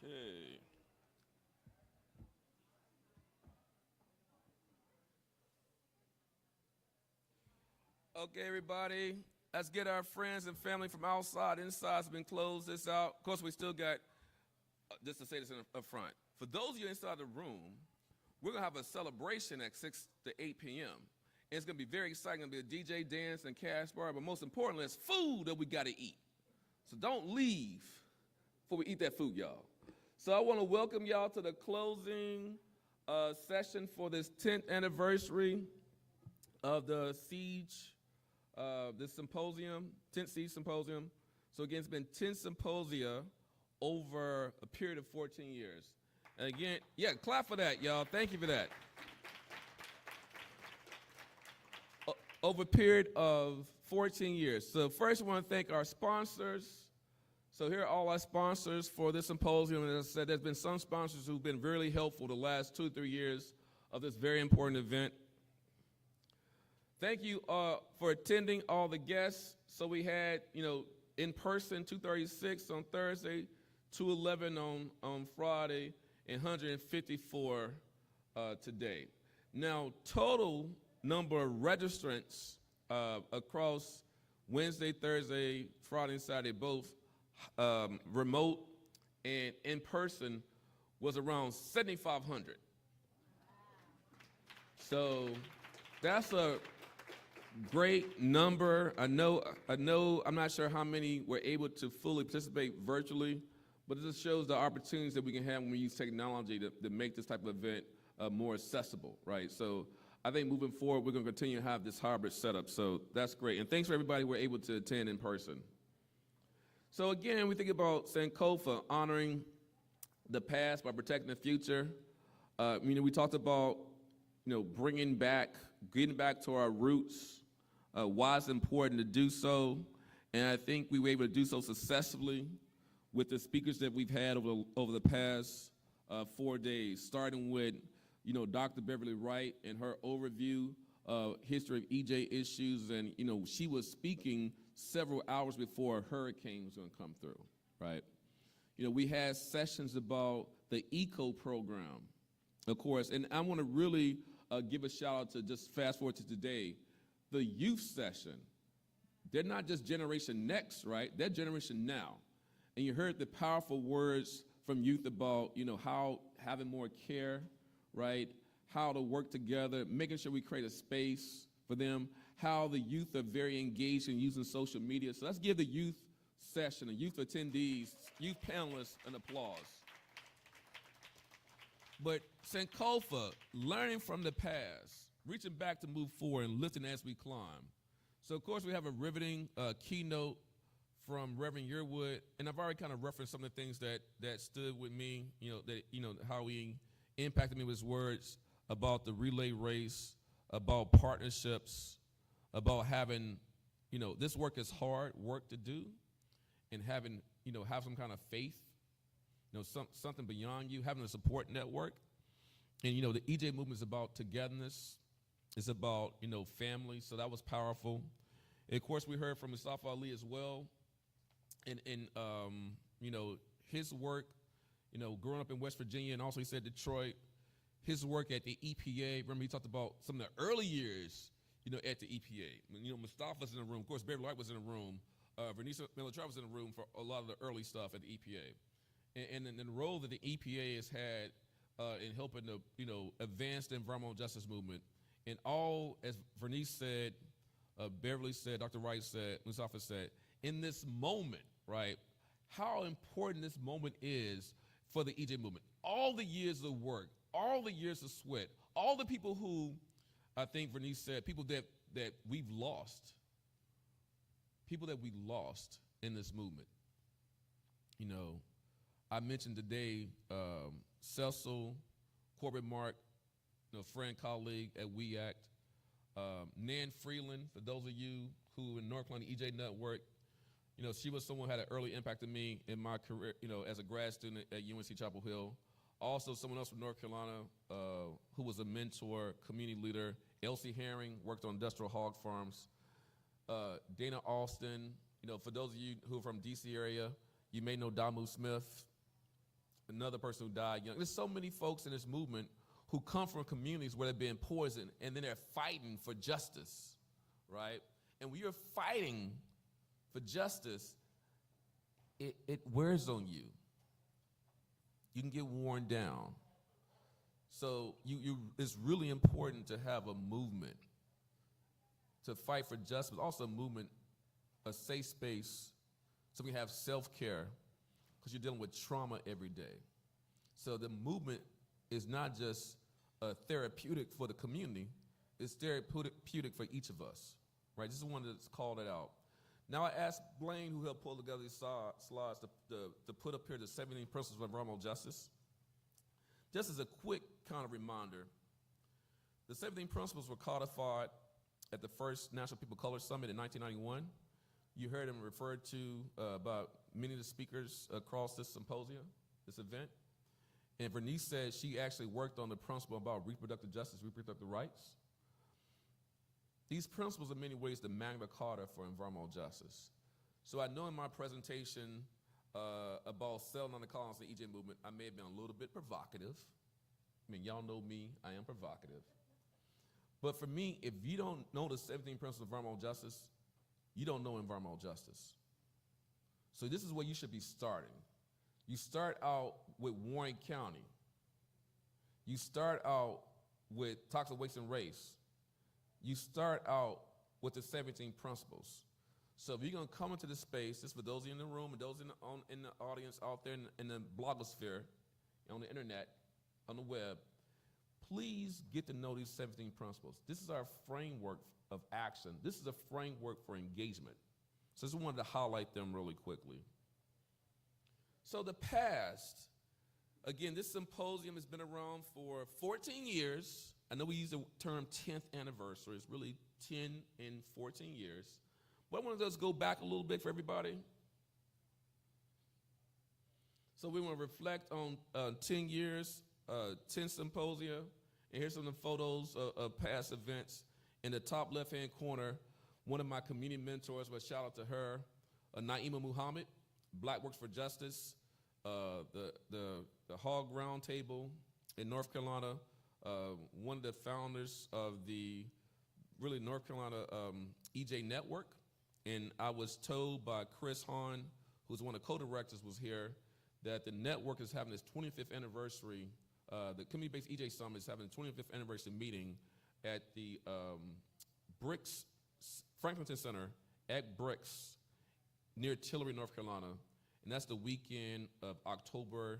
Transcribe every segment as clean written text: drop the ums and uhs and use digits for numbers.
Okay. Okay, everybody. Let's get our friends and family from outside. Inside's been closed. This out. Of course, we still got, just to say this up front. For those of you inside the room, we're going to have a celebration at 6 to 8 p.m. And it's going to be very exciting. It's going to be a DJ dance and cash bar, but most importantly, it's food that we got to eat. So don't leave before we eat that food, y'all. So I want to welcome y'all to the closing session for this 10th anniversary of the CEEJH, this symposium, 10th CEEJH symposium. So again, it's been 10 symposia over a period of 14 years. And again, yeah, clap for that, y'all. Thank you for that. Over a period of 14 years. So first, I want to thank our sponsors. So here are all our sponsors for this symposium. And as I said, there's been some sponsors who've been really helpful the last 2 or 3 years of this very important event. Thank you for attending, all the guests. So we had, in person, 236 on Thursday, 211 on Friday, and 154 today. Now, total number of registrants across Wednesday, Thursday, Friday, and Saturday, both remote and in person, was around 7,500. So that's a great number. I know, I'm not sure how many were able to fully participate virtually, but it just shows the opportunities that we can have when we use technology to make this type of event more accessible, right? So I think moving forward, we're going to continue to have this hybrid setup. So that's great. And thanks for everybody who were able to attend in person. So again, we think about Sankofa honoring the past by protecting the future. We talked about, bringing back, getting back to our roots, why it's important to do so. And I think we were able to do so successfully with the speakers that we've had over the past 4 days, starting with, Dr. Beverly Wright and her overview of history of EJ issues. And, she was speaking several hours before a hurricane was going to come through, right? We had sessions about the ECO program, of course. And I want to really give a shout out to, just fast forward to today, the youth session. They're not just Generation Next, right? They're Generation Now. And you heard the powerful words from youth about, how having more care, right? How to work together, making sure we create a space for them, how the youth are very engaged in using social media. So let's give the youth session, the youth attendees, youth panelists an applause. But Sankofa, learning from the past, reaching back to move forward and lifting as we climb. So of course we have a riveting keynote from Reverend Yearwood, and I've already kind of referenced some of the things that stood with me, how he impacted me with his words about the relay race, about partnerships, about having, this work is hard work to do, and having, have some kind of faith, something beyond you, having a support network. And, the EJ movement is about togetherness. It's about, family, so that was powerful. And of course, we heard from Mustafa Ali as well. And his work, growing up in West Virginia, and also he said Detroit, his work at the EPA. Remember, he talked about some of the early years, at the EPA. Mustafa's in the room. Of course, Beverly White was in the room. Vernice Miller-Travis was in the room for a lot of the early stuff at the EPA. And the role that the EPA has had in helping to, advance the environmental justice movement. And all, as Vernice said, Beverly said, Dr. Wright said, Mustafa said, in this moment, right, how important this moment is for the EJ movement. All the years of work, all the years of sweat, all the people who, I think Vernice said, people that we've lost, people that we lost in this movement. I mentioned today Cecil, Corbett Mark, friend, colleague at We Act, Nan Freeland, for those of you who in North Carolina EJ Network, she was someone who had an early impact on me in my career, as a grad student at UNC Chapel Hill. Also, someone else from North Carolina who was a mentor, community leader, Elsie Herring, worked on industrial hog farms. Dana Austin, for those of you who are from DC area, you may know Damu Smith. another person who died young. There's so many folks in this movement who come from communities where they're being poisoned, and then they're fighting for justice, right? And when you're fighting for justice, it wears on you. You can get worn down. So it's really important to have a movement to fight for justice, but also a movement, a safe space, so we can have self-care, because you're dealing with trauma every day. So the movement is not just therapeutic for the community, it's therapeutic for each of us, right? Just wanted to call that out. Now I asked Blaine, who helped pull together these slides, to put up here the 17 principles of environmental justice. Just as a quick kind of reminder, the 17 principles were codified at the first National People of Color Summit in 1991. You heard them referred to by many of the speakers across this symposium, this event. And Vernice said she actually worked on the principle about reproductive justice, reproductive rights. These principles are in many ways the Magna Carta for environmental justice. So I know in my presentation about selling on the colonies of the EJ movement, I may have been a little bit provocative. I mean, y'all know me, I am provocative. But for me, if you don't know the 17 principles of environmental justice, you don't know environmental justice. So this is where you should be starting. You start out with Warren County. You start out with toxic waste and race. You start out with the 17 principles. So if you're gonna come into this space, this is for those in the room and those in the audience out there in the blogosphere, on the internet, on the web, please get to know these 17 principles. This is our framework of action. This is a framework for engagement. So I just wanted to highlight them really quickly. So the past, again, this symposium has been around for 14 years. I know we use the term 10th anniversary. It's really 10 and 14 years. But I want to just go back a little bit for everybody. So we want to reflect on 10 years, 10 symposia, and here's some of the photos of past events. In the top left-hand corner, one of my community mentors, but shout out to her, Naima Muhammad, Black Works for Justice, the Hog Round Table in North Carolina, one of the founders of the really North Carolina EJ Network. And I was told by Chris Hahn, who's one of the co-directors, was here, that the network is having its 25th anniversary. The community-based EJ Summit is having a 25th anniversary meeting at the Bricks Franklinton Center at Bricks near Tillery, North Carolina. And that's the weekend of October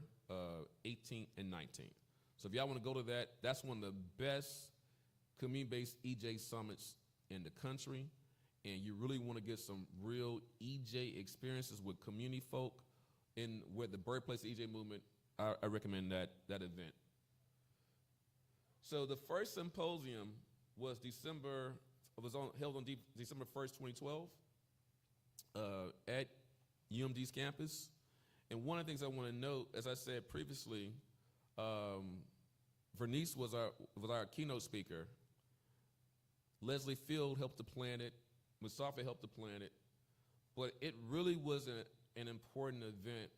18th and 19th. So if y'all want to go to that, that's one of the best community-based EJ summits in the country. And you really want to get some real EJ experiences with community folk in where the birthplace of the EJ movement. I recommend that event. So the first symposium was held on December 1st, 2012 at UMD's campus. And one of the things I want to note, as I said previously, Vernice was our keynote speaker. Leslie Field helped to plan it. Mustafa helped to plan it. But it really was an important event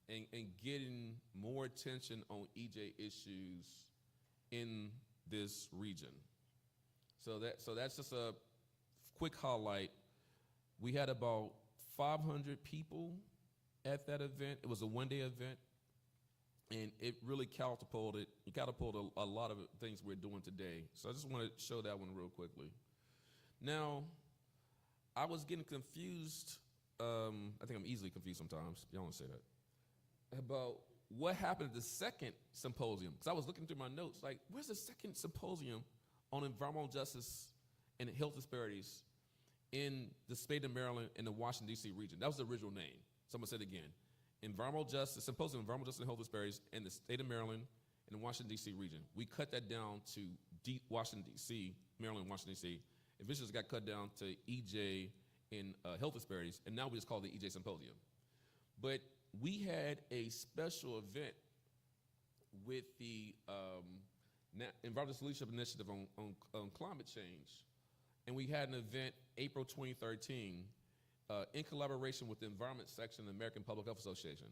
and getting more attention on EJ issues in this region. So that's just a quick highlight. We had about 500 people at that event. It was a one-day event, and it really catapulted a lot of things we're doing today. So I just want to show that one real quickly. Now, I was getting confused. I think I'm easily confused sometimes. Y'all don't say that. About what happened at the second symposium. Because I was looking through my notes, like, where's the second symposium on environmental justice and health disparities in the state of Maryland and the Washington, D.C. region? That was the original name. Someone said it again. Environmental justice, symposium on environmental justice and health disparities in the state of Maryland and the Washington, D.C. region. We cut that down to Washington, D.C., Maryland, Washington, D.C. Eventually it got cut down to EJ in health disparities, and now we just call it the EJ Symposium. But we had a special event with the Environmental Leadership Initiative on climate change. And we had an event April 2013 in collaboration with the Environment Section of the American Public Health Association.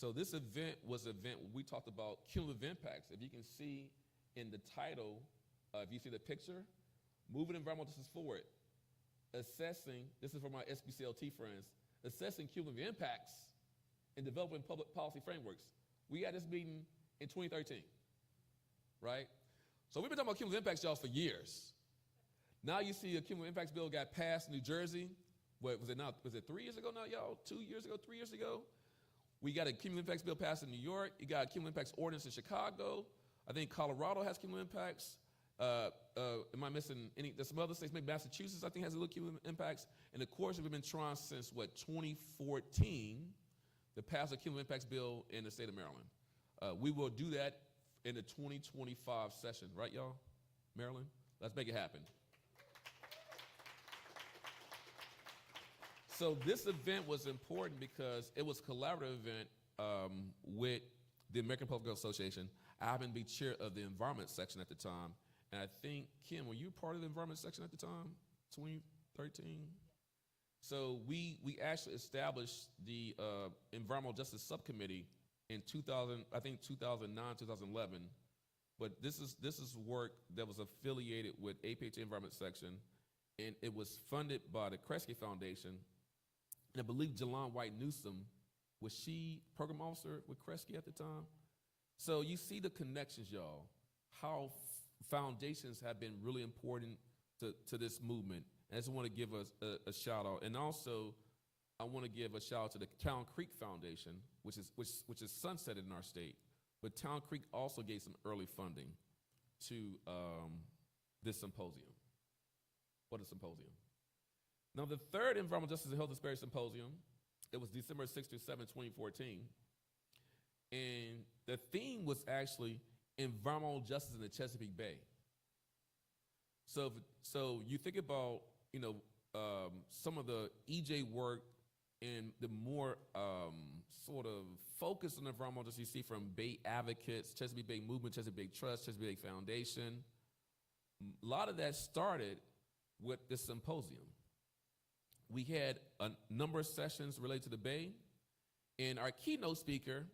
So this event was an event where we talked about cumulative impacts. If you can see in the title, if you see the picture, moving environmental justice forward, assessing, this is for my SBCLT friends, assessing cumulative impacts and developing public policy frameworks. We had this meeting in 2013, right? So we've been talking about cumulative impacts, y'all, for years. Now you see a cumulative impacts bill got passed in New Jersey. What was it now? Was it 3 years ago now, y'all? 2 years ago, 3 years ago? We got a cumulative impacts bill passed in New York. You got a cumulative impacts ordinance in Chicago. I think Colorado has cumulative impacts. Am I missing any? There's some other states, maybe Massachusetts, I think, has a little cumulative impacts. And of course, we've been trying since, 2014 to pass a cumulative impacts bill in the state of Maryland. We will do that in the 2025 session, right, y'all? Maryland? Let's make it happen. So this event was important because it was a collaborative event with the American Public Health Association. I happened to be chair of the environment section at the time. And I think, Kim, were you part of the environment section at the time, 2013? So we actually established the Environmental Justice Subcommittee in 2009, 2011. But this is work that was affiliated with APHA Environment Section, and it was funded by the Kresge Foundation. And I believe Jalon White Newsom, was she program officer with Kresge at the time? So you see the connections, y'all, how foundations have been really important to this movement. And I just want to give us a shout out. And also, I want to give a shout out to the Town Creek Foundation, which is sunsetted in our state. But Town Creek also gave some early funding to this symposium. What a symposium. Now, the third Environmental Justice and Health Disparities Symposium, it was December 6 to 7, 2014. And the theme was actually environmental justice in the Chesapeake Bay. So you think about, some of the EJ work and the more sort of focus on environmental justice you see from Bay Advocates, Chesapeake Bay Movement, Chesapeake Bay Trust, Chesapeake Bay Foundation. A lot of that started with this symposium. We had a number of sessions related to the Bay, and our keynote speaker,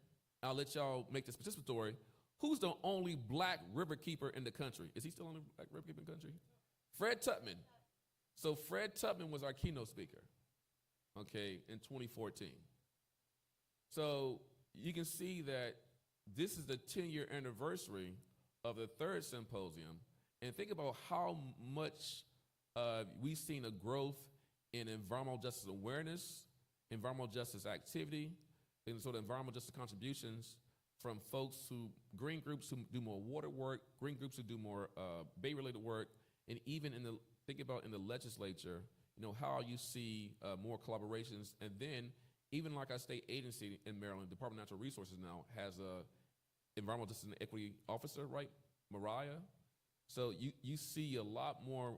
I'll let y'all make this participatory, who's the only black riverkeeper in the country? Is he still on the black riverkeeper in the country? Fred Tubman. So Fred Tubman was our keynote speaker, okay, in 2014. So you can see that this is the 10-year anniversary of the third symposium, and think about how much we've seen a growth in environmental justice awareness, environmental justice activity, and sort of environmental justice contributions from folks green groups who do more water work, green groups who do more Bay-related work, and even think about in the legislature, how you see more collaborations. And then even like our state agency in Maryland, Department of Natural Resources now has a environmental justice and equity officer, right, Mariah? So you see a lot more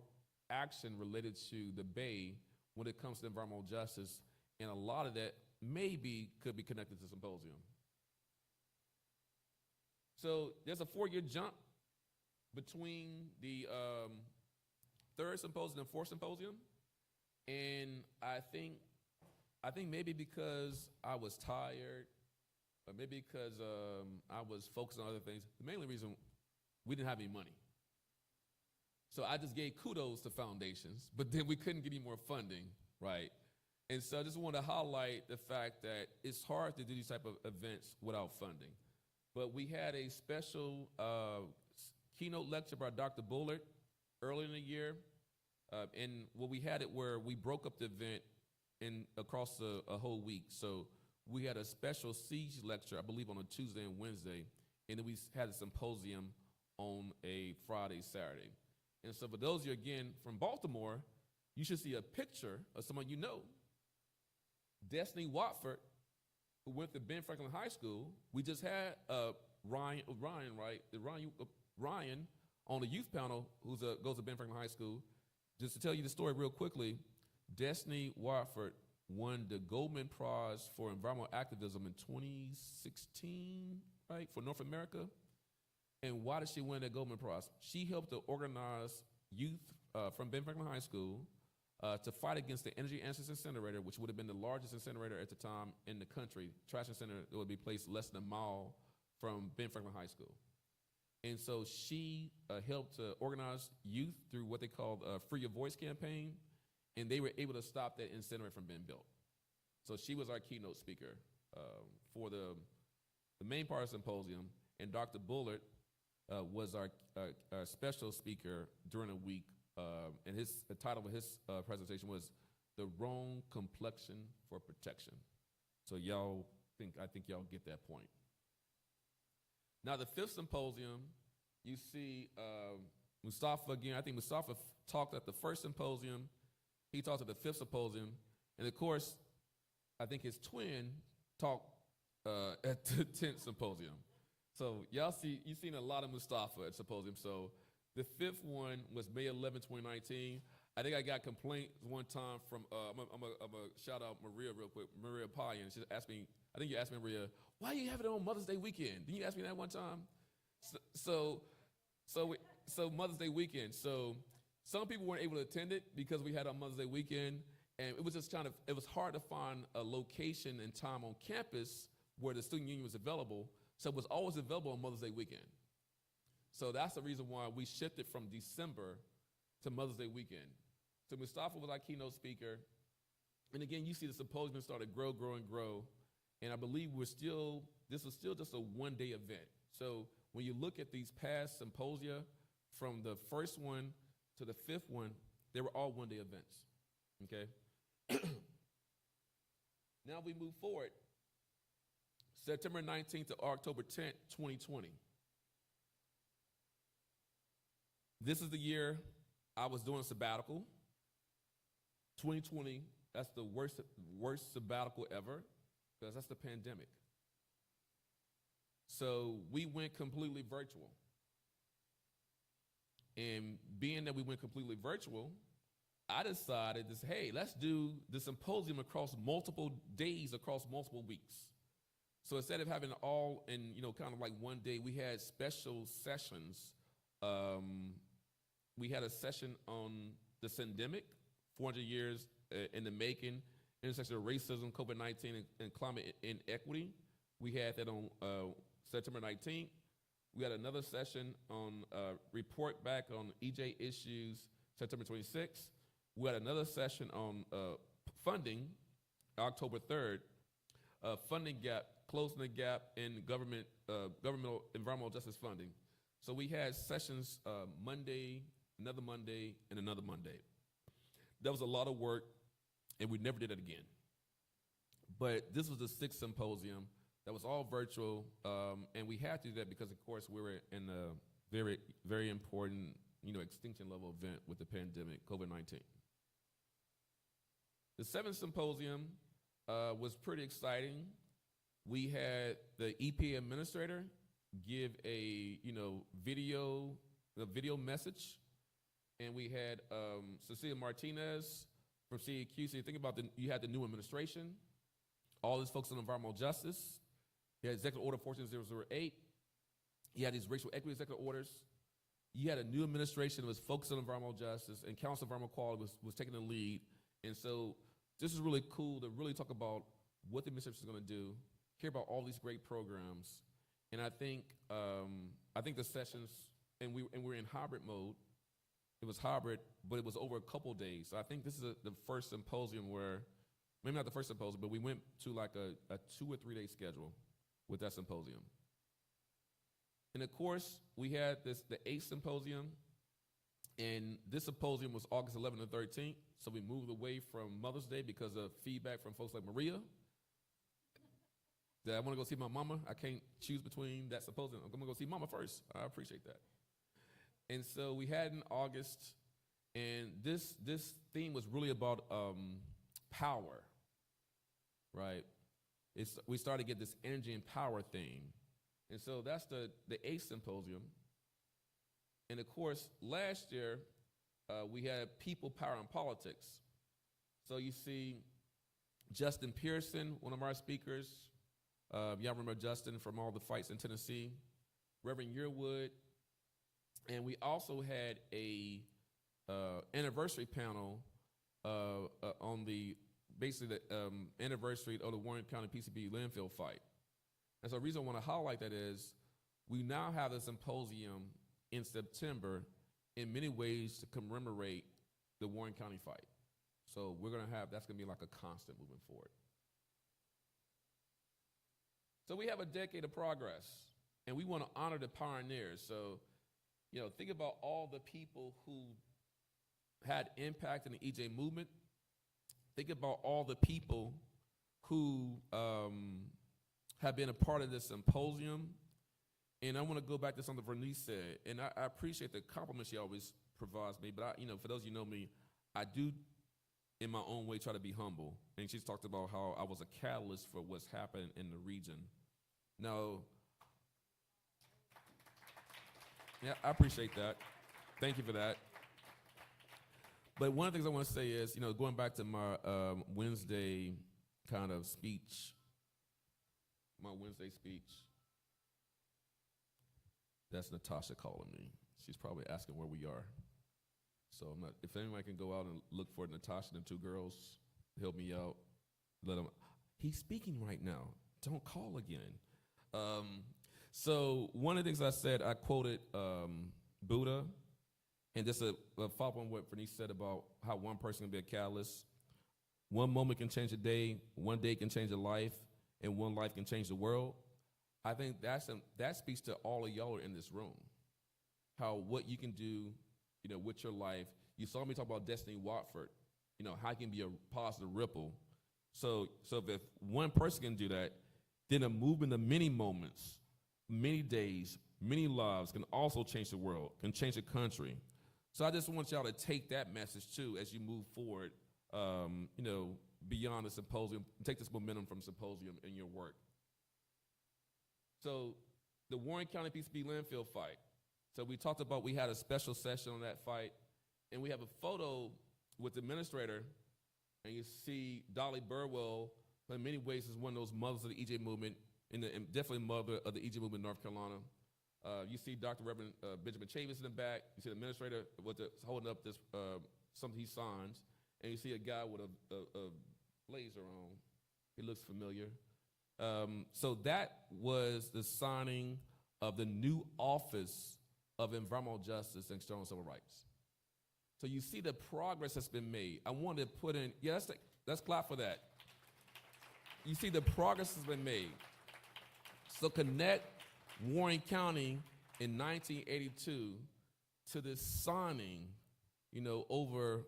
action related to the Bay when it comes to environmental justice, and a lot of that maybe could be connected to symposium. So there's a 4-year jump between the third symposium and fourth symposium, and I think maybe because I was tired, or maybe because I was focused on other things, the main reason we didn't have any money. So I just gave kudos to foundations, but then we couldn't get any more funding, right? And so I just want to highlight the fact that it's hard to do these type of events without funding. But we had a special keynote lecture by Dr. Bullard earlier in the year. And we had it where we broke up the event across a whole week. So we had a special CEEJH lecture, I believe, on a Tuesday and Wednesday. And then we had a symposium on a Friday, Saturday. And so for those of you, again, from Baltimore, you should see a picture of someone you know. Destiny Watford, who went to Ben Franklin High School. We just had Ryan on the youth panel who goes to Ben Franklin High School. Just to tell you the story real quickly, Destiny Watford won the Goldman Prize for Environmental Activism in 2016, right, for North America. And why did she win that Goldman Prize? She helped to organize youth from Ben Franklin High School to fight against the Energy Answers incinerator, which would have been the largest incinerator at the time in the country, trash incinerator that would be placed less than a mile from Ben Franklin High School. And so she helped to organize youth through what they called a Free Your Voice campaign, and they were able to stop that incinerator from being built. So she was our keynote speaker for the main part of the symposium, and Dr. Bullard was our special speaker during the week, and the title of his presentation was "The Wrong Complexion for Protection." So I think y'all get that point. Now the fifth symposium, you see Mustafa again. I think Mustafa talked at the first symposium. He talked at the fifth symposium, and of course, I think his twin talked at the 10th symposium. So you've seen a lot of Mustafa at symposium. So the fifth one was May 11, 2019. I think I got complaints one time from, I'm gonna shout out Maria real quick, Maria Payan. She asked me, I think you asked me, Maria, why you have it on Mother's Day weekend? Didn't you ask me that one time? So Mother's Day weekend. So some people weren't able to attend it because we had our Mother's Day weekend, and it was just it was hard to find a location and time on campus where the student union was available, so it was always available on Mother's Day weekend. So that's the reason why we shifted from December to Mother's Day weekend. So Mustafa was our keynote speaker, and again, you see the symposium started grow, and I believe this was still just a one-day event. So when you look at these past symposia, from the first one to the fifth one, they were all one-day events, okay? Now we move forward, September 19th to October 10th, 2020. This is the year I was doing a sabbatical. 2020, that's the worst sabbatical ever, because that's the pandemic. So we went completely virtual. And being that we went completely virtual, I decided this, hey, let's do the symposium across multiple days, across multiple weeks. So instead of having it all in, kind of like one day, we had special sessions. We had a session on the syndemic, 400 years in the making, intersection of racism, COVID-19, and climate inequity. We had that on September 19th. We had another session on report back on EJ issues, September 26th. We had another session on funding, October 3rd. Funding gap, closing the gap in governmental environmental justice funding. So we had sessions Monday, another Monday, and another Monday. That was a lot of work, and we never did it again. But this was the sixth symposium that was all virtual, and we had to do that because, of course, we were in a very, very important, extinction level event with the pandemic, COVID-19. The seventh symposium was pretty exciting. We had the EPA administrator give a video message, and we had Cecilia Martinez from CEQ. So you think about you had the new administration, all this focus on environmental justice. You had Executive Order 14008. You had these racial equity executive orders. You had a new administration that was focused on environmental justice, and Council of Environmental Quality was taking the lead. And so this is really cool to really talk about what the administration is going to do, hear about all these great programs. And I think the sessions, and we're in hybrid mode. It was hybrid, but it was over a couple days. So I think this is the first symposium where, maybe not the first symposium, but we went to like a 2 or 3 day schedule with that symposium. And of course, we had the 8th symposium, and this symposium was August 11th and 13th. So we moved away from Mother's Day because of feedback from folks like Maria. That I want to go see my mama. I can't choose between that symposium. I'm going to go see mama first. I appreciate that. And so we had in August, and this theme was really about power, right? We started to get this energy and power theme. And so that's the 8th symposium. And of course, last year, we had people, power, and politics. So you see Justin Pearson, one of our speakers. Y'all remember Justin from all the fights in Tennessee. Reverend Yearwood. And we also had a anniversary panel on the basically the anniversary of the Warren County PCB landfill fight. And so the reason I want to highlight that is we now have a symposium in September in many ways to commemorate the Warren County fight. So we're going to have, that's going to be like a constant moving forward. So we have a decade of progress, and we want to honor the pioneers. So, you know, think about all the people who had impact in the EJ movement. Think about all the people who have been a part of this symposium. And I want to go back to something Vernice said, and I appreciate the compliments she always provides me, but for those of you who know me, I do, in my own way, try to be humble. And she's talked about how I was a catalyst for what's happened in the region. Now, yeah, I appreciate that. Thank you for that. But one of the things I want to say is, you know, going back to my Wednesday kind of speech, that's Natasha calling me. She's probably asking where we are. So I'm not, if anyone can go out and look for Natasha and the two girls, help me out. Let them, he's speaking right now. Don't call again. So one of the things I said, I quoted Buddha, and just a follow on what Bernice said about how one person can be a catalyst. One moment can change a day, one day can change a life, and one life can change the world. I think that speaks to all of y'all in this room. How what you can do, you know, with your life. You saw me talk about Destiny Watford, you know, how it can be a positive ripple. So if one person can do that, then a movement of many moments, many days, many lives can also change the world, can change the country. So I just want y'all to take that message too as you move forward, you know, beyond the symposium, take this momentum from symposium in your work. So the Warren County PCB landfill fight. So we talked about, we had a special session on that fight, and we have a photo with the administrator, and you see Dolly Burwell, who in many ways is one of those mothers of the EJ movement, and definitely mother of the EJ movement in North Carolina. You see Dr. Reverend Benjamin Chavis in the back. You see the administrator holding up this something he signs, and you see a guy with a blazer on. He looks familiar. So that was the signing of the new Office of Environmental Justice and External Civil Rights. So you see the progress that's been made. I wanted to put in, yeah, let's clap for that. You see the progress has been made. So connect Warren County in 1982 to this signing, you know, over,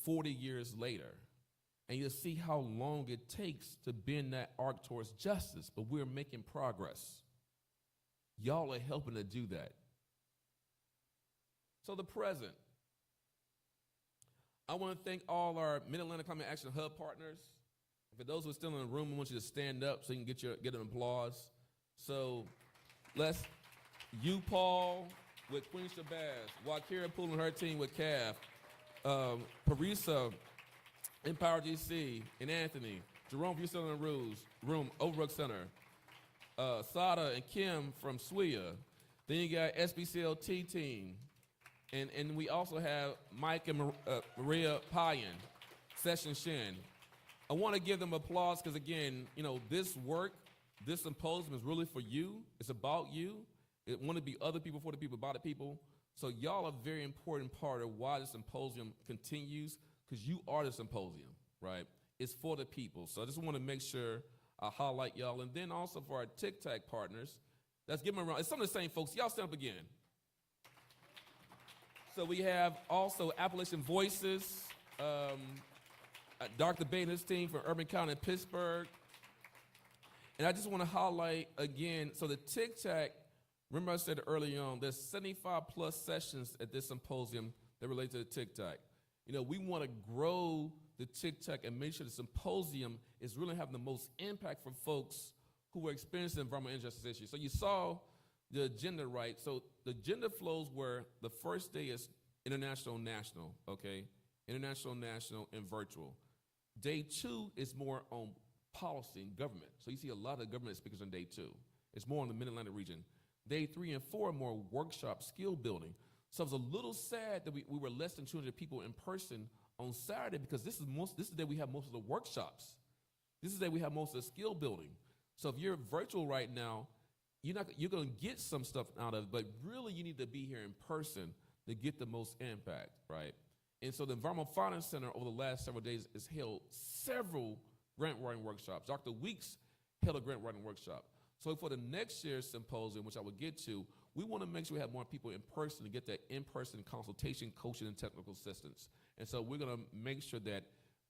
40 years later. And you'll see how long it takes to bend that arc towards justice, but we're making progress. Y'all are helping to do that. So the present. I want to thank all our Mid-Atlantic Climate Action Hub partners. For those who are still in the room, I want you to stand up so you can get an applause. So let's, you, Paul, with Queen Shabazz, Wakira Poole and her team with CAF, Parisa, Empower GC, and Anthony, Jerome, if you're still in the room, Overbrook Center, Sada and Kim from SWIA. Then you got SBCLT team. And we also have Mike and Maria Payan, Session Shin. I want to give them applause because, again, this work, this symposium is really for you. It's about you. It want to be other people, for the people, by the people. So y'all are a very important part of why the symposium continues, because you are the symposium, right? It's for the people. So I just want to make sure I highlight y'all. And then also for our Tic Tac partners, let's give them a round. It's some of the same folks. Y'all stand up again. So we have also Appalachian Voices, Dr. Bay and his team from Urban County and Pittsburgh. And I just want to highlight again, so the Tic Tac, remember I said early on, there's 75 plus sessions at this symposium that relate to the Tic Tac. We want to grow the Tic Tac and make sure the symposium is really having the most impact for folks who are experiencing environmental injustice issues. So you saw the agenda, right? So the agenda flows where the first day is international, national, okay? International, national, and virtual. Day 2 is more on policy and government. So you see a lot of government speakers on day 2. It's more on the Mid-Atlantic region. Day 3 and 4 are more workshop, skill building. So it's a little sad that we were less than 200 people in person on Saturday, because this is the day we have most of the workshops. This is the day we have most of the skill building. So if you're virtual right now, you're going to get some stuff out of it, but really you need to be here in person to get the most impact, right? And so the Environmental Finance Center over the last several days has held several grant writing workshops. Dr. Weeks held a grant writing workshop. So for the next year's symposium, which I will get to, we want to make sure we have more people in person to get that in-person consultation, coaching, and technical assistance. And so we're going to make sure that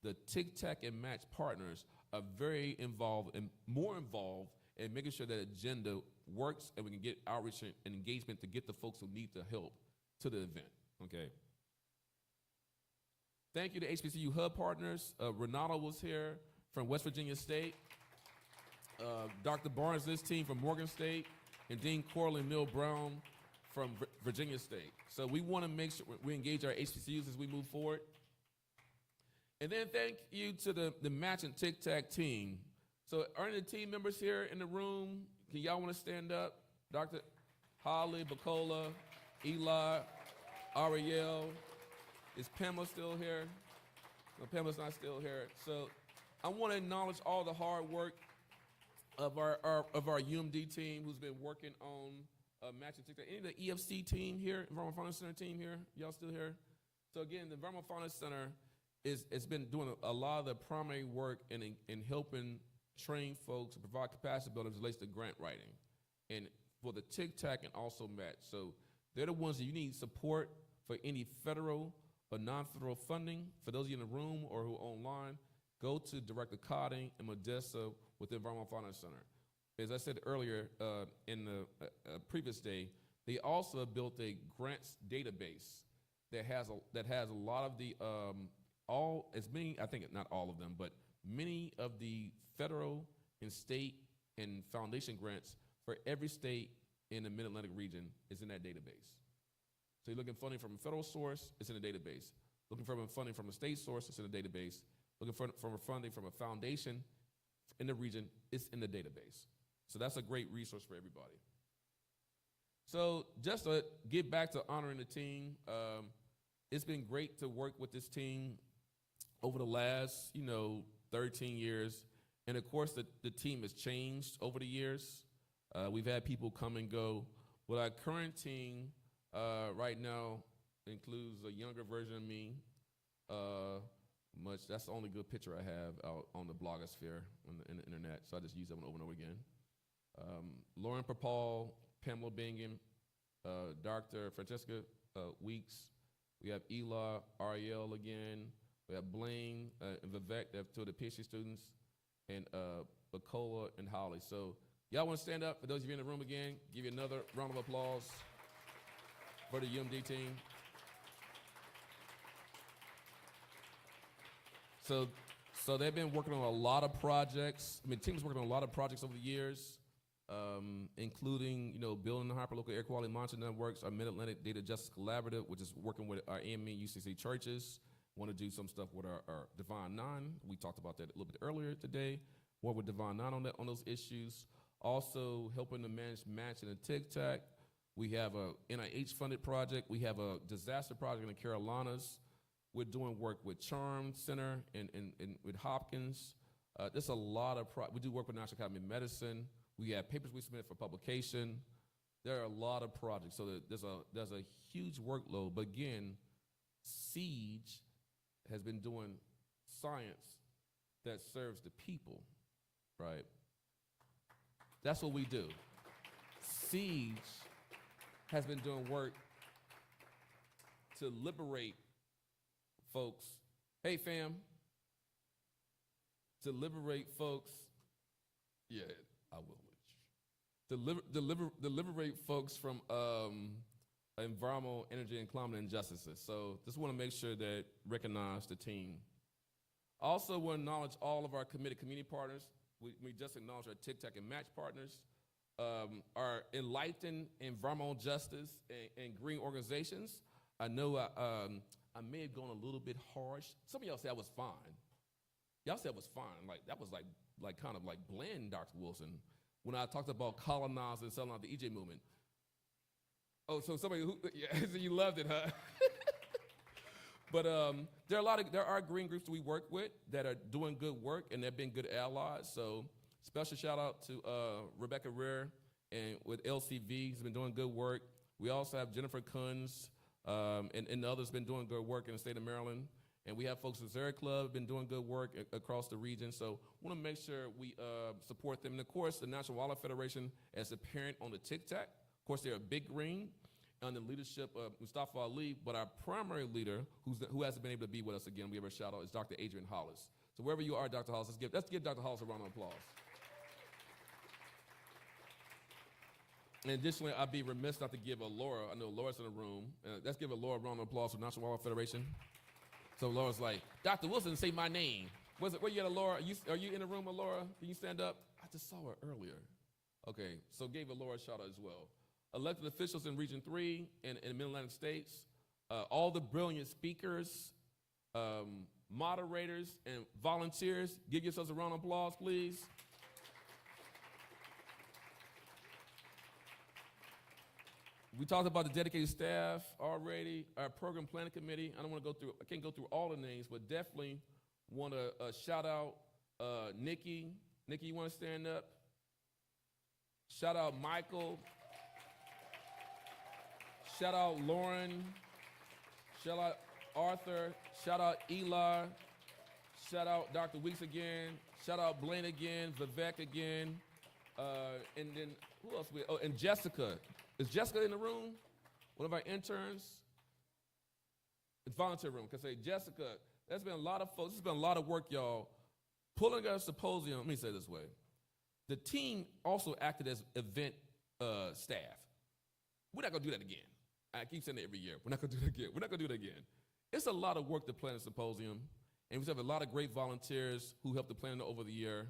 the Tic Tac and Match partners are very involved and more involved in making sure that agenda works and we can get outreach and engagement to get the folks who need the help to the event, okay? Thank you to HBCU Hub partners. Renato was here from West Virginia State. Dr. Barnes, this team from Morgan State, and Dean Corley and Mill Brown from Virginia State. So we want to make sure we engage our HBCUs as we move forward. And then thank you to the Match and Tic Tac team. So are any of the team members here in the room? Can y'all want to stand up? Dr. Holly, Bacola, Eli, Ariel. Is Pamela still here? No, Pamela's not still here. So I want to acknowledge all the hard work of our UMD team who's been working on matching TikTok. Any of the EFC team here, Environmental Finance Center team here? Y'all still here? So again, the Environmental Finance Center has been doing a lot of the primary work in helping train folks and provide capacity building as it relates to grant writing. And for the Tic Tac and also Match. So they're the ones that you need support for any federal or non-federal funding. For those of you in the room or who are online, go to Director Cotting and Modessa with the Environmental Finance Center. As I said earlier in the previous day, they also have built a grants database that has a lot of the I think not all of them, but many of the federal and state and foundation grants for every state in the Mid-Atlantic region is in that database. So you're looking for funding from a federal source, it's in the database. Looking for funding from a state source, it's in the database. Looking for funding from a foundation in the region, it's in the database. So that's a great resource for everybody. So just to get back to honoring the team, it's been great to work with this team over the last, 13 years. And of course, the team has changed over the years. We've had people come and go. But our current team right now includes a younger version of me. That's the only good picture I have out on the blogosphere in the internet, so I just use that one over and over again. Lauren Papal, Pamela Bingham, Dr. Francesca Weeks. We have Ela, Ariel again. We have Blaine and Vivek, two of the PhD students, and Bacola and Holly. So y'all want to stand up? For those of you in the room again, give you another round of applause for the UMD team. So they've been working on a lot of projects. The team's working on a lot of projects over the years, including, building the hyperlocal air quality monitoring networks, our Mid-Atlantic Data Justice Collaborative, which is working with our AME and UCC churches. Want to do some stuff with our Divine Nine. We talked about that a little bit earlier today. More with Divine Nine on those issues. Also helping to manage matching and Tic Tac. We have a NIH-funded project. We have a disaster project in the Carolinas. We're doing work with Charm Center and with Hopkins. There's a lot of we do work with National Academy of Medicine. We have papers we submit for publication. There are a lot of projects, so there's a huge workload. But again, CEEJH has been doing science that serves the people, right? That's what we do. CEEJH has been doing work to liberate folks. Hey, fam. To liberate folks. Yeah, I will. To liberate folks from environmental, energy, and climate injustices. So just want to make sure that recognize the team. Also want to acknowledge all of our committed community partners. We just acknowledged our Tic Tac and Match partners, our enlightened environmental justice and green organizations. I know I may have gone a little bit harsh. Some of y'all said I was fine. Y'all said I was fine. Like that was like kind of like bland, Dr. Wilson, when I talked about colonizing and selling out the EJ movement. Oh, so somebody who, yeah, so you loved it, huh? But there are green groups that we work with that are doing good work, and they've been good allies. So special shout out to Rebecca Rear and with LCV, who's been doing good work. We also have Jennifer Kunz and others been doing good work in the state of Maryland. And we have folks at Zurich Club been doing good work across the region. So want to make sure we support them. And of course, the National Wildlife Federation as a parent on the Tic Tac. Of course, they're a big green under the leadership of Mustafa Ali, but our primary leader, who hasn't been able to be with us again, we have a shout out, is Dr. Adrian Hollis. So wherever you are, Dr. Hollis, let's give Dr. Hollis a round of applause. And additionally, I'd be remiss not to give Laura, I know Laura's in the room, let's give Laura a round of applause for the National Wildlife Federation. So Laura's like, Dr. Wilson, say my name. Where you at, Laura? Are you in the room, Laura? Can you stand up? I just saw her earlier. Okay, so gave Laura a shout out as well. Elected officials in Region 3 and in the Mid-Atlantic states, all the brilliant speakers, moderators, and volunteers. Give yourselves a round of applause, please. We talked about the dedicated staff already, our program planning committee. I can't go through all the names, but definitely want to shout out Nikki. Nikki, you want to stand up? Shout out Michael. Shout out Lauren. Shout out Arthur. Shout out Eli. Shout out Dr. Weeks again. Shout out Blaine again, Vivek again. And then who else? And Jessica. Is Jessica in the room? One of our interns? It's volunteer room. Can I say, Jessica, there's been a lot of folks, there's been a lot of work, y'all, pulling our symposium. Let me say it this way. The team also acted as event staff. We're not going to do that again. I keep saying that every year. We're not going to do that again. We're not going to do that again. It's a lot of work to plan a symposium, and we have a lot of great volunteers who helped to plan it over the year.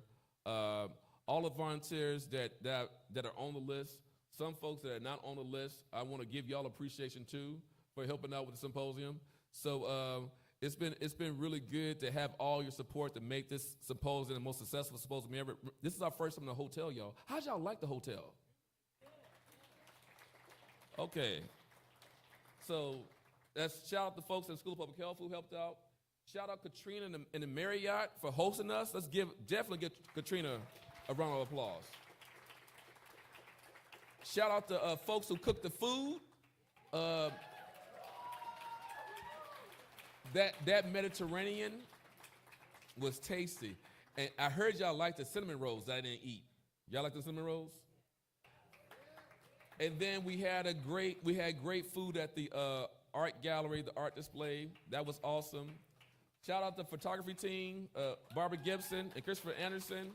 All the volunteers that are on the list, some folks that are not on the list, I want to give y'all appreciation too for helping out with the symposium. So it's been really good to have all your support to make this symposium the most successful symposium ever. This is our first time in the hotel, y'all. How'd y'all like the hotel? Okay. So that's shout out to folks in the School of Public Health who helped out. Shout out Katrina and the Marriott for hosting us. Let's definitely give Katrina a round of applause. Shout out to folks who cooked the food. That Mediterranean was tasty. And I heard y'all like the cinnamon rolls that I didn't eat. Y'all like the cinnamon rolls? And then we had great food at the art gallery, the art display. That was awesome. Shout out to the photography team, Barbara Gibson and Christopher Anderson,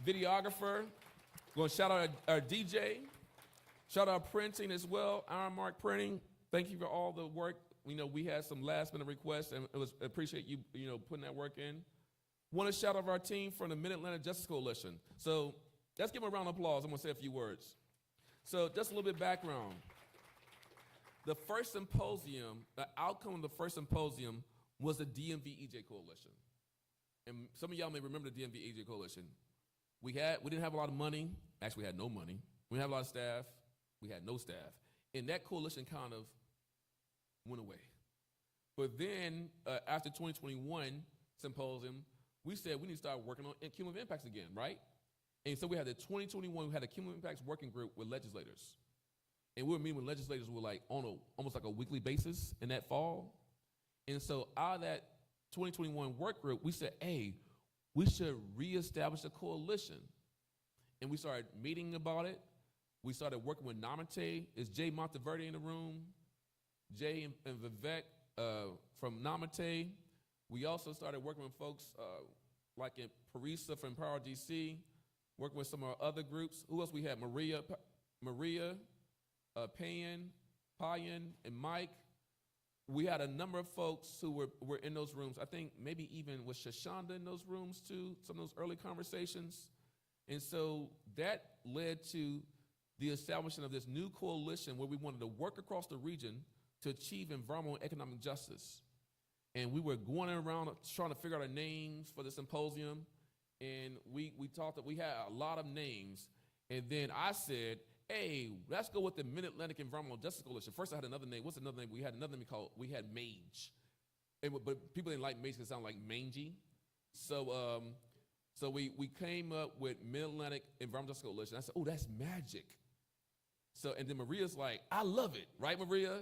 videographer. Going to shout out our DJ. Shout out printing as well, Ironmark Printing. Thank you for all the work. We had some last minute requests, and appreciate you putting that work in. Want to shout out our team from the Mid-Atlantic Justice Coalition. So let's give them a round of applause. I'm going to say a few words. So just a little bit of background. The first symposium, the outcome of the first symposium was the DMV-EJ Coalition. And some of y'all may remember the DMV-EJ Coalition. We didn't have a lot of money. Actually, we had no money. We didn't have a lot of staff. We had no staff. And that coalition kind of went away. But then after 2021 symposium, we said we need to start working on cumulative impacts again, right? And so we had the 2021, we had a cumulative impacts working group with legislators. And we were meeting with legislators on almost like a weekly basis in that fall. And so out of that 2021 work group, we said, hey, we should reestablish a coalition. And we started meeting about it. We started working with Namate. Is Jay Monteverde in the room? Jay and Vivek from Namate. We also started working with folks like in Parisa from Empower DC, working with some of our other groups. Who else we had? Maria, Payan, and Mike. We had a number of folks who were in those rooms. I think maybe even was Shashonda in those rooms too, some of those early conversations. And so that led to the establishment of this new coalition where we wanted to work across the region to achieve environmental and economic justice. And we were going around trying to figure out our names for the symposium. And we talked that we had a lot of names. And then I said, hey, let's go with the Mid-Atlantic Environmental Justice Coalition. First I had another name. What's another name? We had another name we had MAGE. but people didn't like Macy because it sounded like mangy. So so we came up with Mid-Atlantic Environmental Justice Coalition. I said, oh, that's magic. So, and then Maria's like, I love it. Right, Maria?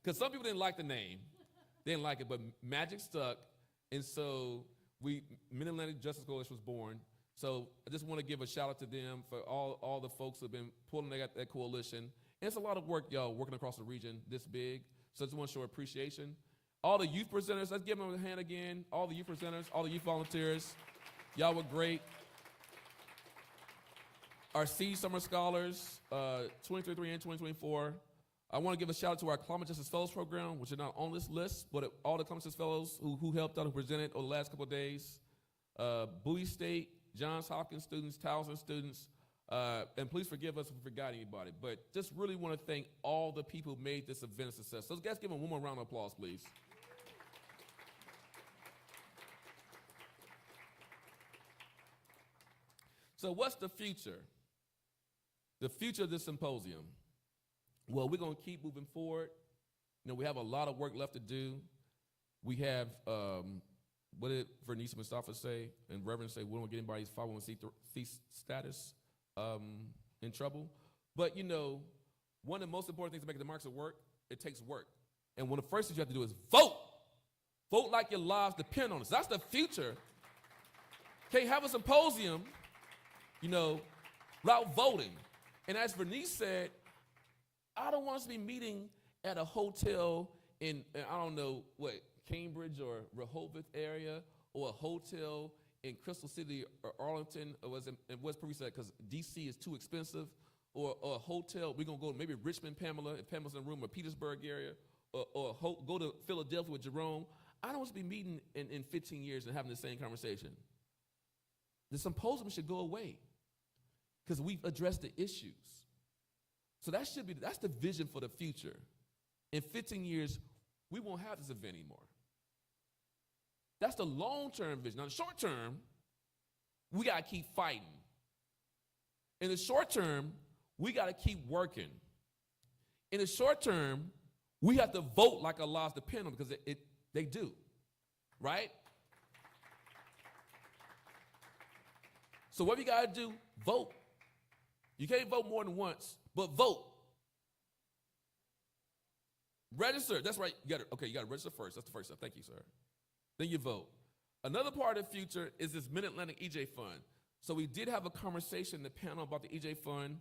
Because some people didn't like the name. They didn't like it, but magic stuck. And so Mid-Atlantic Justice Coalition was born. So I just want to give a shout out to them for all the folks who have been pulling that coalition. And it's a lot of work, y'all, working across the region this big. So I just want to show appreciation. All the youth presenters, let's give them a hand again. All the youth presenters, all the youth volunteers, y'all were great. Our CEEJH Summer Scholars, 2023 and 2024. I want to give a shout out to our Climate Justice Fellows Program, which are not on this list, but all the Climate Justice Fellows who helped out, who presented over the last couple of days. Bowie State, Johns Hopkins students, Towson students, and please forgive us if we forgot anybody, but just really want to thank all the people who made this event a success. So let's give them one more round of applause, please. So what's the future? The future of this symposium. Well, we're going to keep moving forward. You know, we have a lot of work left to do. We have, what did Vernice Mustafa say, and Reverend say, we don't get anybody's 501c status in trouble. But, you know, one of the most important things to make the market work, it takes work. And one of the first things you have to do is vote. Vote like your lives depend on it. So that's the future. Can't have a symposium, you know, without voting. And as Vernice said, I don't want us to be meeting at a hotel in I don't know, what, Cambridge or Rehoboth area, or a hotel in Crystal City or Arlington, or was in West Paris, because DC is too expensive, or a hotel, we're going to go to maybe Richmond, Pamela, if Pamela's in the room, or Petersburg area, or go to Philadelphia with Jerome. I don't want us to be meeting in 15 years and having the same conversation. The symposium should go away because we've addressed the issues. So that's the vision for the future. In 15 years, we won't have this event anymore. That's the long-term vision. Now, the short term, we got to keep fighting. In the short term, we got to keep working. In the short term, we have to vote like our lives depend on it, because they do, right? So what you got to do? Vote. You can't vote more than once, but vote. Register. That's right. You got to register first. That's the first step. Thank you, sir. Then you vote. Another part of the future is this Mid-Atlantic EJ Fund. So we did have a conversation in the panel about the EJ Fund.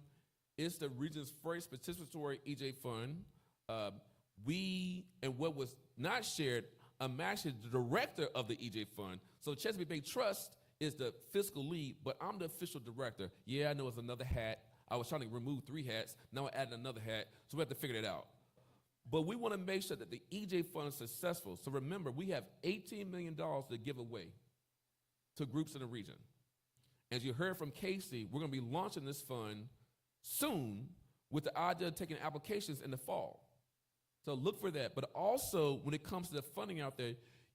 It's the region's first participatory EJ Fund. And what was not shared, I'm actually the director of the EJ Fund. So Chesapeake Bay Trust is the fiscal lead, but I'm the official director. Yeah, I know it's another hat. I was trying to remove 3 hats. Now I added another hat, so we have to figure that out. But we want to make sure that the EJ Fund is successful. So remember, we have $18 million to give away to groups in the region. As you heard from Casey, we're going to be launching this fund soon with the idea of taking applications in the fall. So look for that. But also, when it comes to the funding out there,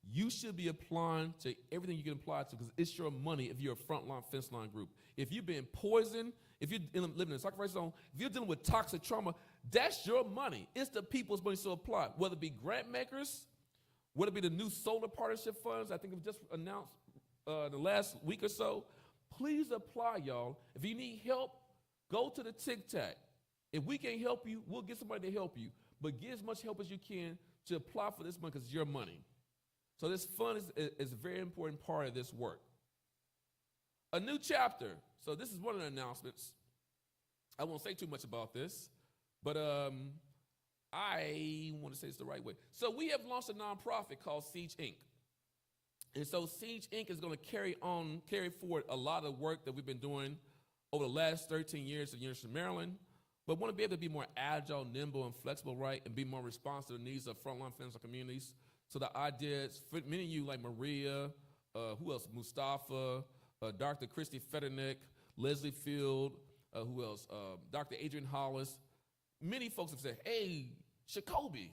you should be applying to everything you can apply to, because it's your money if you're a frontline, fence line group. If you've been poisoned, if you're living in a sacrifice zone, if you're dealing with toxic trauma, that's your money. It's the people's money, so apply. Whether it be grant makers, whether it be the new solar partnership funds, I think it was just announced the last week or so. Please apply, y'all. If you need help, go to the Tic Tac. If we can't help you, we'll get somebody to help you. But get as much help as you can to apply for this money, because it's your money. So this fund is a very important part of this work. A new chapter. So this is one of the announcements. I won't say too much about this, but I want to say it's the right way. So we have launched a nonprofit called CEEJH Inc. And so CEEJH Inc. is going to carry forward a lot of work that we've been doing over the last 13 years at the University of Maryland, but want to be able to be more agile, nimble, and flexible, right, and be more responsive to the needs of frontline financial communities. So the idea is, for many of you like Maria, who else? Mustafa, Dr. Christy Federnick, Leslie Field, who else? Dr. Adrian Hollis. Many folks have said, hey, Shakobi.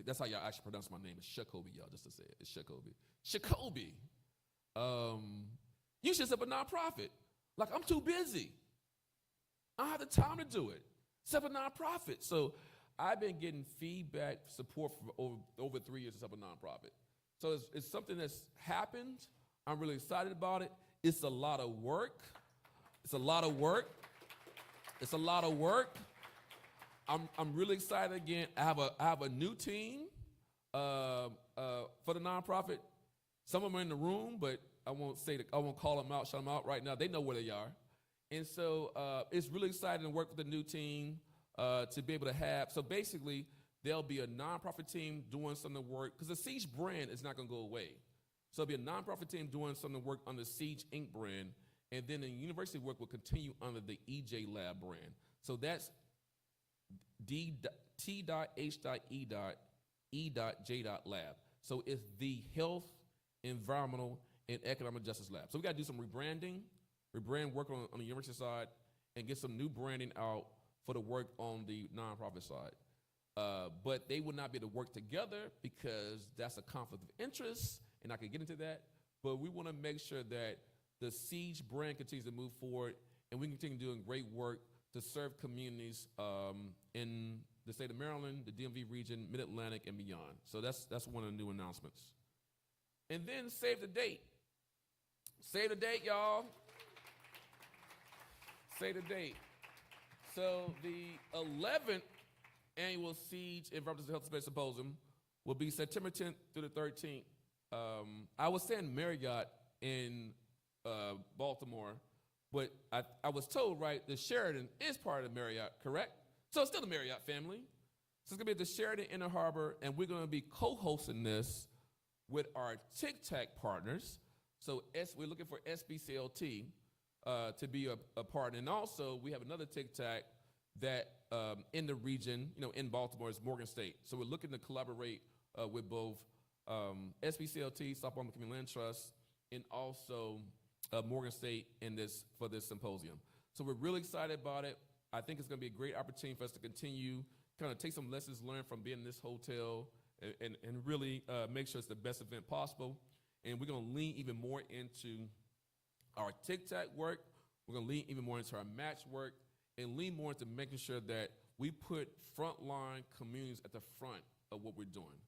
That's how y'all actually pronounce my name. It's Shakobi, y'all, just to say it. It's Shakobi. Shakobi, you should set up a nonprofit. Like, I'm too busy. I don't have the time to do it. Set up a nonprofit. So I've been getting feedback support for over 3 years to help a nonprofit. So it's something that's happened. I'm really excited about it. It's a lot of work. It's a lot of work. It's a lot of work. I'm really excited again. I have a new team for the nonprofit. Some of them are in the room, but I won't call them out, shout them out right now. They know where they are. And so it's really exciting to work with the new team to be able to have. So basically, there'll be a nonprofit team doing some of the work, because the CEEJH brand is not going to go away. So there'll be a nonprofit team doing some of the work on the CEEJH Inc. brand, and then the university work will continue under the EJ Lab brand. So that's T.H.E.E.J.Lab. So it's the Health, Environmental, and Economic Justice Lab. So we got to do some rebrand work on the university side, and get some new branding out for the work on the nonprofit side. But they would not be able to work together because that's a conflict of interest, and I can get into that. But we want to make sure that the CEEJH brand continues to move forward, and we continue doing great work to serve communities in the state of Maryland, the DMV region, Mid-Atlantic, and beyond. So that's one of the new announcements. And then save the date. Save the date, y'all. Save the date. So the 11th annual CEEJH Environmental Health Space Symposium will be September 10th through the 13th. I was saying Marriott in Baltimore, but I was told, right, the Sheraton is part of the Marriott, correct? So it's still the Marriott family. So it's going to be at the Sheraton Inner Harbor, and we're going to be co-hosting this with our Tic Tac partners. So we're looking for SBCLT to be a partner. And also, we have another Tic Tac that in the region, in Baltimore, is Morgan State. So we're looking to collaborate with both SBCLT, South Baltimore Community Land Trust, and also Morgan State for this symposium. So we're really excited about it. I think it's going to be a great opportunity for us to continue, kind of take some lessons learned from being in this hotel and really make sure it's the best event possible. And we're going to lean even more into our Tic Tac work. We're going to lean even more into our match work, and lean more into making sure that we put frontline communities at the front of what we're doing,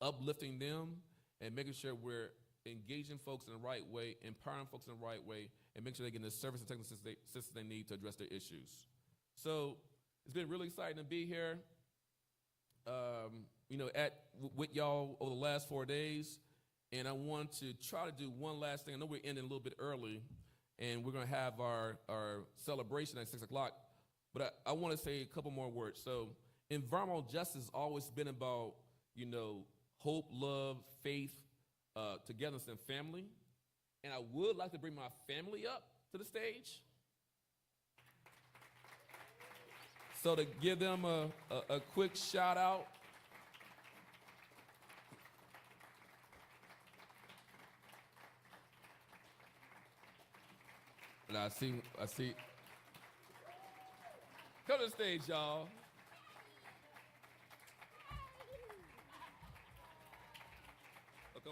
uplifting them and making sure we're engaging folks in the right way, empowering folks in the right way, and making sure they're getting the service and technical assistance they need to address their issues. So it's been really exciting to be here, with y'all over the last 4 days. And I want to try to do one last thing. I know we're ending a little bit early, and we're going to have our celebration at 6 o'clock. But I want to say a couple more words. So environmental justice has always been about, hope, love, faith, togetherness, and family. And I would like to bring my family up to the stage. So to give them a quick shout out. And I see. Come to the stage, y'all. Go.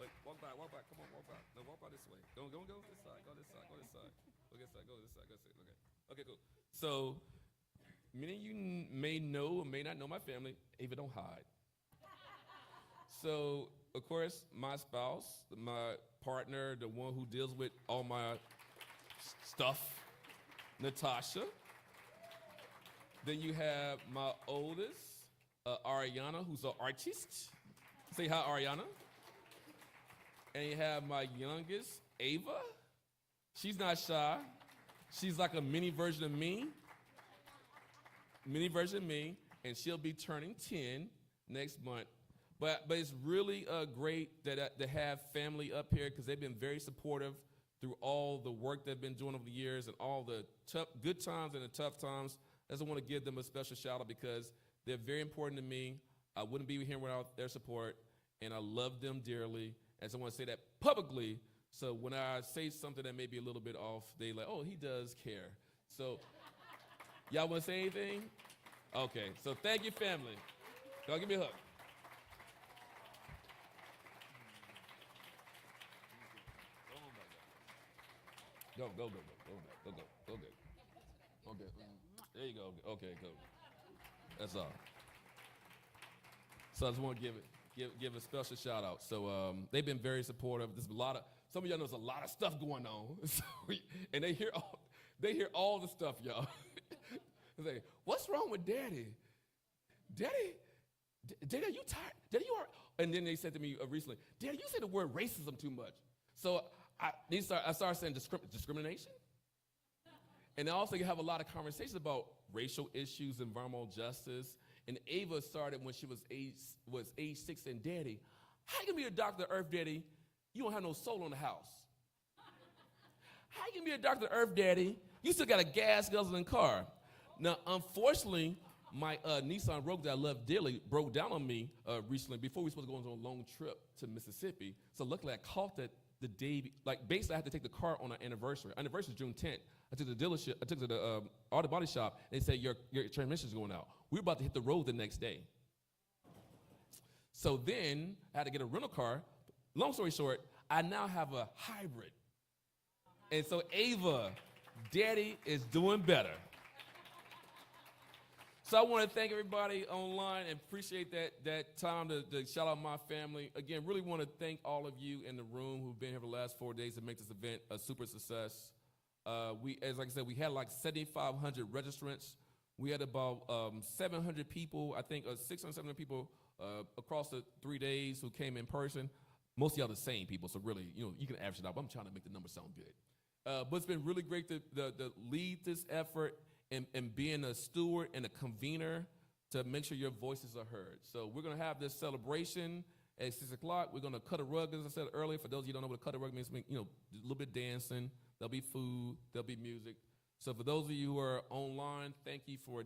Wait, walk back. Come on, walk back. No, walk by this way. Go this side. Go this side. Go this side. Okay, cool. So many of you may know or may not know my family. Ava, don't hide. So, of course, my spouse, my partner, the one who deals with all my stuff, Natasha. Then you have my oldest, Ariana, who's an artist. Say hi, Ariana. And you have my youngest, Ava. She's not shy. She's like a mini version of me. And she'll be turning 10 next month. But it's really great to have family up here, because they've been very supportive through all the work they've been doing over the years, and all the good times and the tough times. I just want to give them a special shout out, because they're very important to me. I wouldn't be here without their support, and I love them dearly. And so I want to say that publicly, so when I say something that may be a little bit off, they like, oh, he does care. So y'all want to say anything? Okay, so thank you, family. Y'all give me a hug. Go. Okay. There you go. Okay, go. That's all. So I just want to give a special shout out. So they've been very supportive. There's a lot of, some of y'all know there's a lot of stuff going on. So and they hear all the stuff, y'all. They say, what's wrong with Daddy? Daddy, are you tired? Daddy, you are. And then they said to me recently, Daddy, you say the word racism too much. So I started saying discrimination. And I also have a lot of conversations about racial issues, environmental justice. And Ava started when she was age 6, and Daddy, how you gonna be a doctor of Earth, Daddy? You don't have no soul in the house. How you gonna be a doctor of Earth, Daddy? You still got a gas guzzling car. Now, unfortunately, my Nissan Rogue that I love dearly broke down on me recently before we were supposed to go on a long trip to Mississippi. So luckily I caught that the day, like basically I had to take the car on our anniversary. Our anniversary is June 10th. I took to the dealership, I took to the auto body shop, and they said your transmission's going out. We were about to hit the road the next day. So then I had to get a rental car. Long story short, I now have a hybrid. And so Ava, Daddy is doing better. So I want to thank everybody online and appreciate that time to shout out my family. Again, really want to thank all of you in the room who've been here for the last 4 days to make this event a super success. Like I said, we had like 7,500 registrants. We had about 700 people, I think 600, 700 people across the 3 days who came in person. Most of y'all the same people, so really, you can average it out, but I'm trying to make the numbers sound good. But it's been really great to lead this effort and being a steward and a convener to make sure your voices are heard. So we're gonna have this celebration at 6 o'clock. We're gonna cut a rug, as I said earlier. For those of you who don't know what a cut a rug means, a little bit dancing. There'll be food, there'll be music. So for those of you who are online, thank you for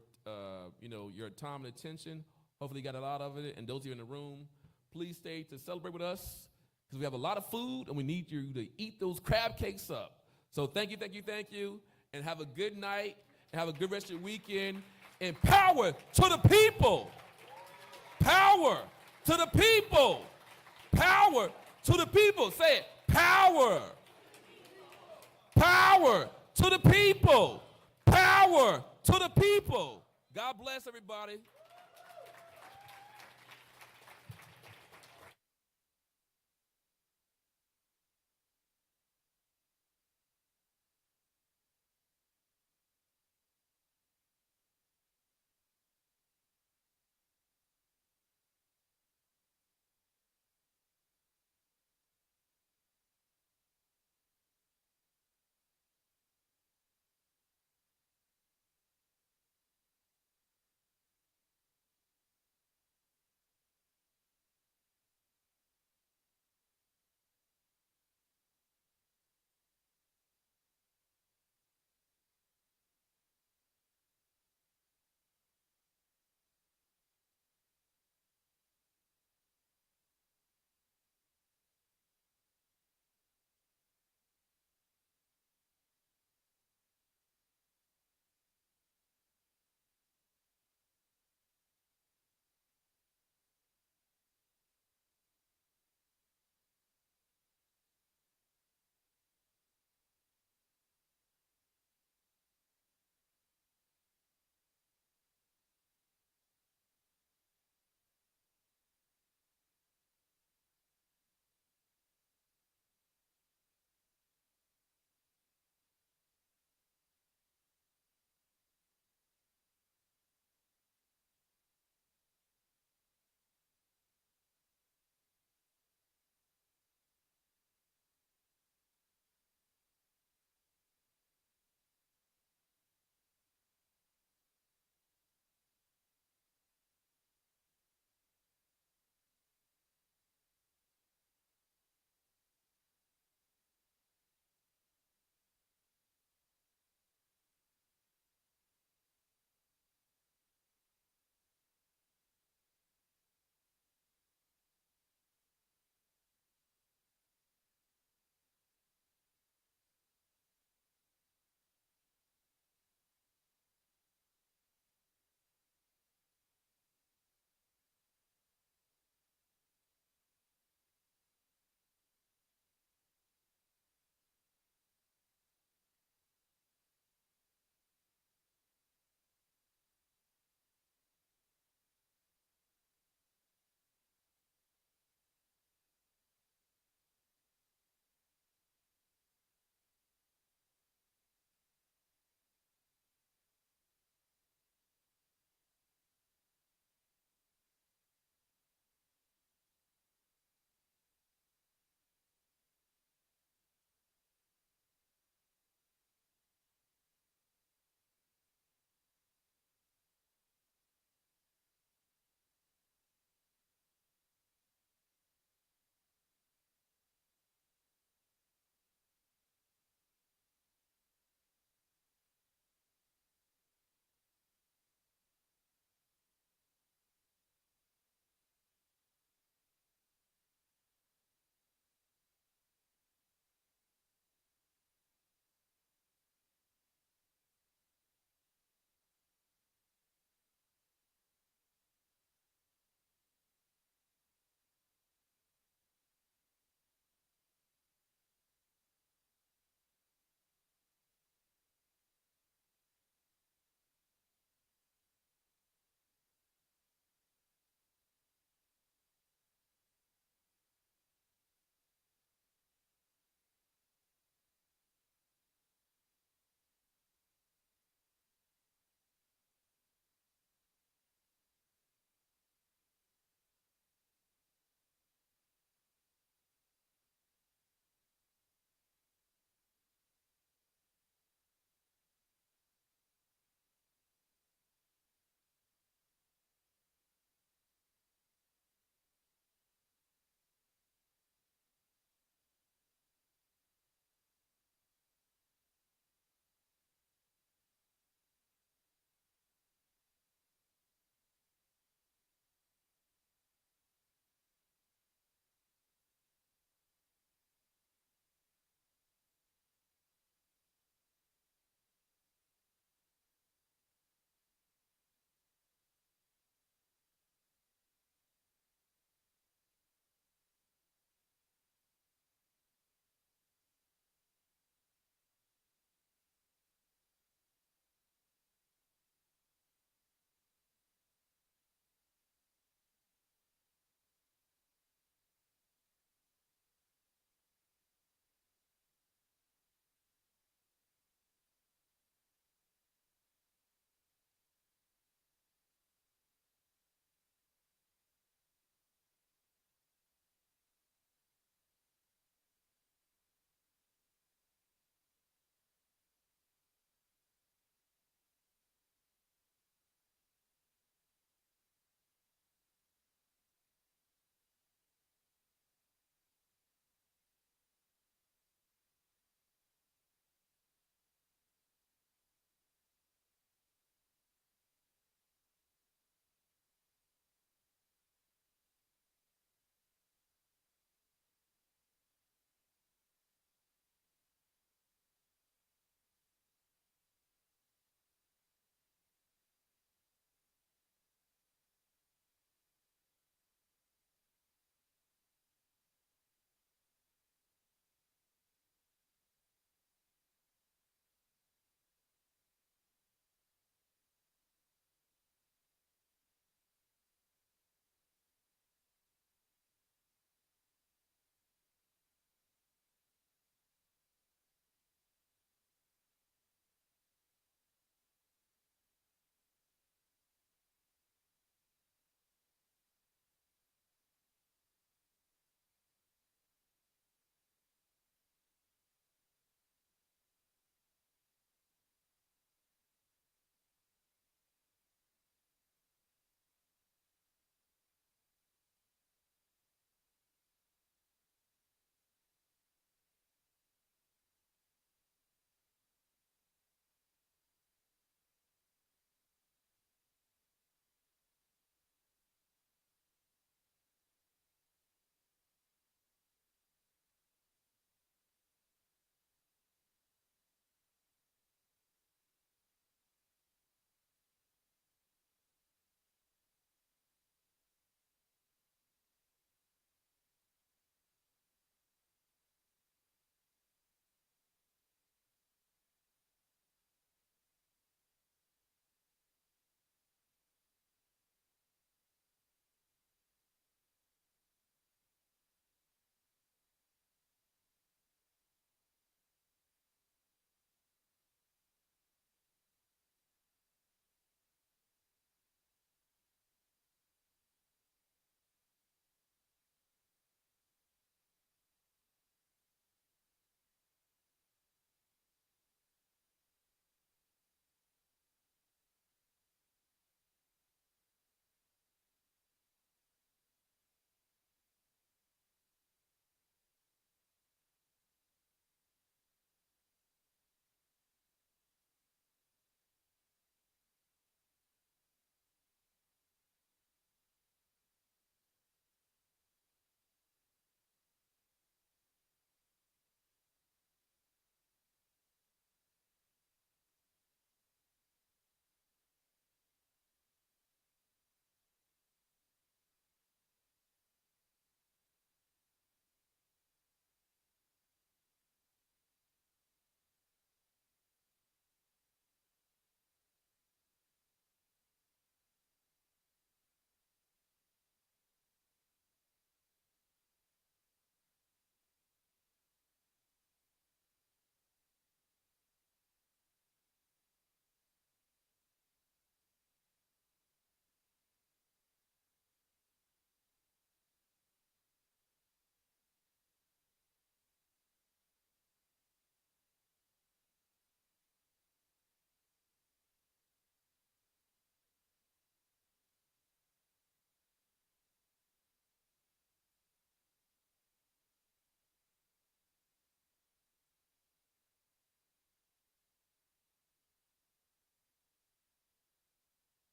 your time and attention. Hopefully you got a lot of it. And those of you in the room, please stay to celebrate with us because we have a lot of food and we need you to eat those crab cakes up. So thank you, and have a good night. And have a good rest of your weekend. And power to the people. Power to the people. Power to the people. Say it. Power. Power to the people. Power to the people. God bless everybody.